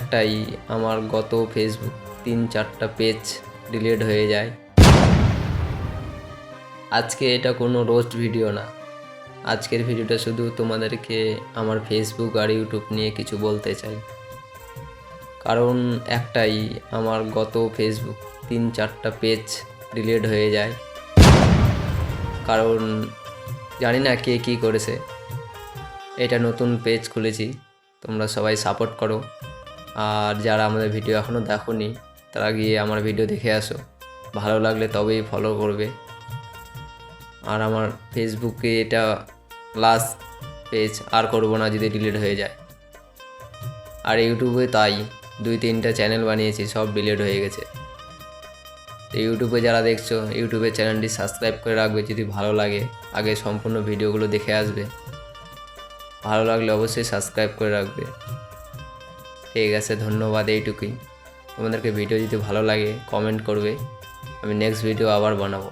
একটাই, আমার গত ফেসবুক 3-4টা পেজ ডিলিট হয়ে যায়। আজকে এটা কোনো রোস্ট ভিডিও না, আজকের ভিডিওটা শুধু তোমাদেরকে আমার ফেসবুক আর ইউটিউব নিয়ে কিছু বলতে চাই। কারণ একটাই, আমার গত ফেসবুক 3-4টা পেজ ডিলিট হয়ে যায়। কারণ জানি না কে কী করেছে। এটা নতুন পেজ খুলেছি, তোমরা সবাই সাপোর্ট করো। আর যারা আমাদের ভিডিও এখনও দেখোনি তারা গিয়ে আমার ভিডিও দেখে আসো, ভালো লাগলে তবেই ফলো করবে। আর আমার ফেসবুকে এটা লাস্ট পেজ, আর করবো না যদি ডিলিট হয়ে যায়। আর ইউটিউবে তাই, 2-3টা চ্যানেল বানিয়েছি, সব ডিলিট হয়ে গেছে। তো ইউটিউবে যারা দেখছো, ইউটিউবের চ্যানেলটি সাবস্ক্রাইব করে রাখবে যদি ভালো লাগে। আগে সম্পূর্ণ ভিডিওগুলো দেখে আসবে, ভালো লাগলে অবশ্যই সাবস্ক্রাইব করে রাখবে। ঠিক আছে, ধন্যবাদ, এইটুকুই। তোমাদেরকে ভিডিও যদি ভালো লাগে কমেন্ট করবে, আমি নেক্সট ভিডিও আবার বানাবো।